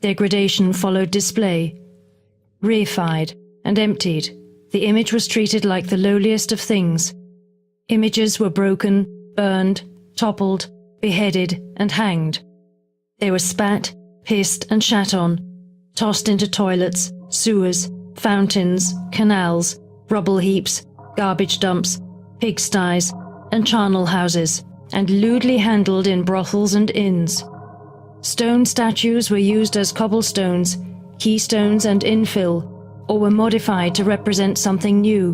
Degradation followed display. Reified and emptied, the image was treated like the lowliest of things. Images were broken, burned, toppled, beheaded, and hanged. They were spat, pissed, and shat on, tossed into toilets, sewers, fountains, canals, rubble heaps, garbage dumps, pigsties, and charnel houses, and lewdly handled in brothels and inns. Stone statues were used as cobblestones, keystones, and infill, or were modified to represent something new.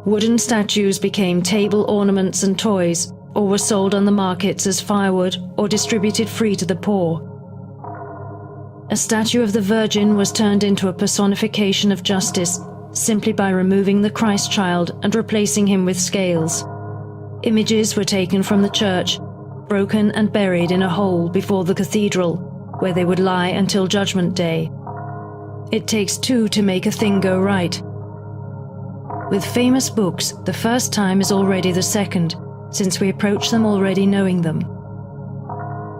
Wooden statues became table ornaments and toys, or were sold on the markets as firewood or distributed free to the poor. A statue of the Virgin was turned into a personification of justice simply by removing the Christ child and replacing him with scales. Images were taken from the church, broken and buried in a hole before the cathedral, where they would lie until Judgment Day. It takes two to make a thing go right. With famous books, the first time is already the second, since we approach them already knowing them.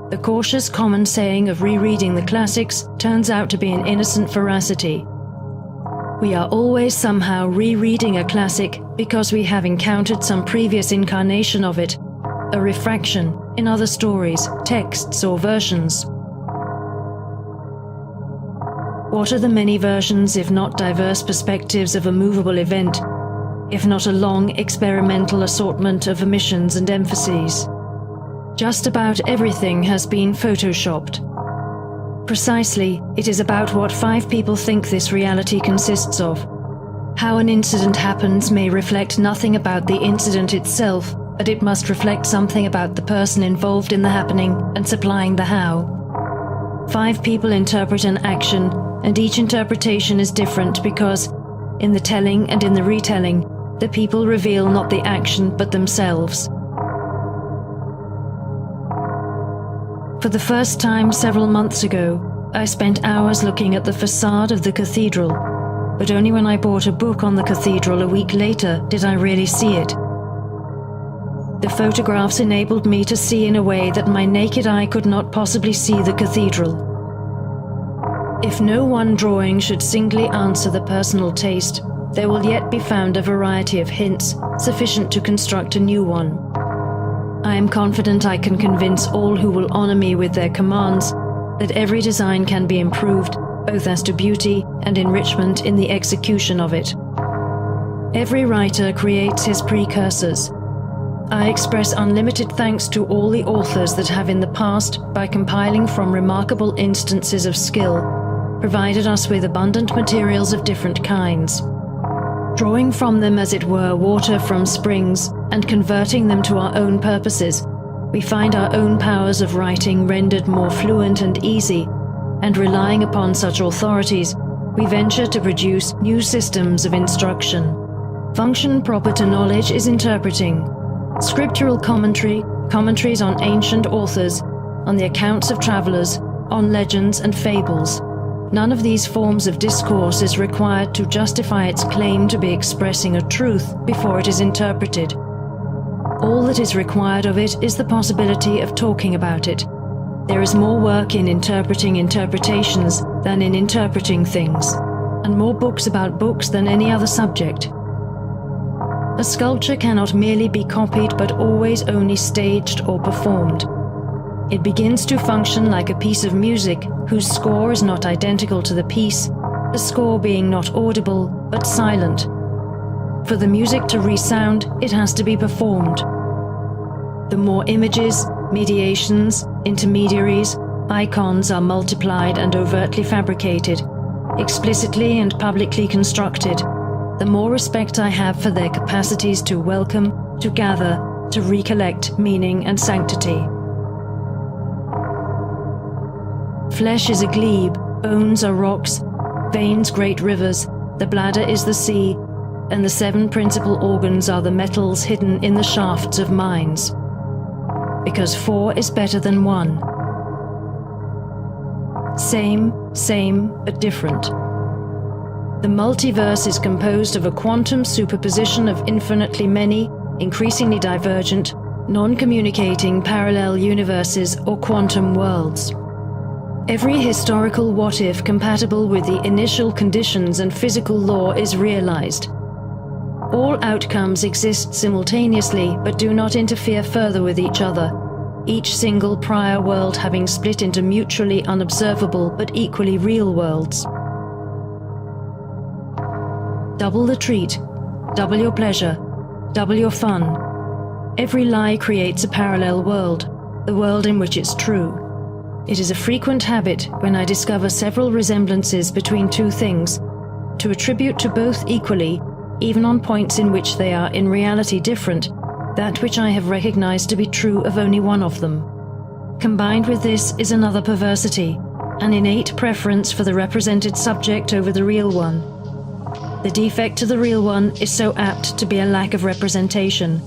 The cautious common saying of rereading the classics turns out to be an innocent veracity. We are always somehow rereading a classic because we have encountered some previous incarnation of it, a refraction in other stories, texts, or versions. What are the many versions, if not diverse perspectives of a movable event, if not a long experimental assortment of omissions and emphases? Just about everything has been photoshopped. Precisely, it is about what 5 people think this reality consists of. How an incident happens may reflect nothing about the incident itself, but it must reflect something about the person involved in the happening and supplying the how. 5 people interpret an action, and each interpretation is different because, in the telling and in the retelling, the people reveal not the action but themselves. For the first time several months ago, I spent hours looking at the facade of the cathedral, but only when I bought a book on the cathedral a week later did I really see it. The photographs enabled me to see in a way that my naked eye could not possibly see the cathedral. If no one drawing should singly answer the personal taste, there will yet be found a variety of hints sufficient to construct a new one. I am confident I can convince all who will honor me with their commands that every design can be improved, both as to beauty and enrichment in the execution of it. Every writer creates his precursors. I express unlimited thanks to all the authors that have in the past, by compiling from remarkable instances of skill, provided us with abundant materials of different kinds. Drawing from them, as it were, water from springs, and converting them to our own purposes, we find our own powers of writing rendered more fluent and easy, and relying upon such authorities, we venture to produce new systems of instruction. Function proper to knowledge is interpreting. Scriptural commentary, commentaries on ancient authors, on the accounts of travelers, on legends and fables. None of these forms of discourse is required to justify its claim to be expressing a truth before it is interpreted. All that is required of it is the possibility of talking about it. There is more work in interpreting interpretations than in interpreting things, and more books about books than any other subject. A sculpture cannot merely be copied but always only staged or performed. It begins to function like a piece of music whose score is not identical to the piece, the score being not audible but silent. For the music to resound, it has to be performed. The more images, mediations, intermediaries, icons are multiplied and overtly fabricated, explicitly and publicly constructed, the more respect I have for their capacities to welcome, to gather, to recollect meaning and sanctity. Flesh is a glebe, bones are rocks, veins great rivers, the bladder is the sea, and the 7 principal organs are the metals hidden in the shafts of mines. Because 4 is better than 1. Same, but different. The multiverse is composed of a quantum superposition of infinitely many, increasingly divergent, non-communicating parallel universes or quantum worlds. Every historical what-if compatible with the initial conditions and physical law is realized. All outcomes exist simultaneously but do not interfere further with each other, each single prior world having split into mutually unobservable but equally real worlds. Double the treat, double your pleasure, double your fun. Every lie creates a parallel world, the world in which it's true. It is a frequent habit, when I discover several resemblances between two things, to attribute to both equally, even on points in which they are in reality different, that which I have recognized to be true of only one of them. Combined with this is another perversity, an innate preference for the represented subject over the real one. The defect to the real one is so apt to be a lack of representation.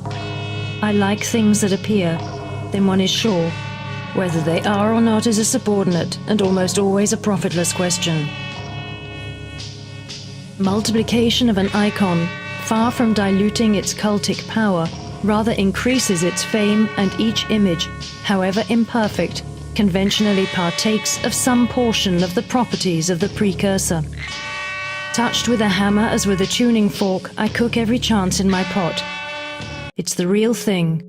I like things that appear, then one is sure. Whether they are or not is a subordinate and almost always a profitless question. Multiplication of an icon, far from diluting its cultic power, rather increases its fame, and each image, however imperfect, conventionally partakes of some portion of the properties of the precursor. Touched with a hammer as with a tuning fork, I cook every chance in my pot. It's the real thing,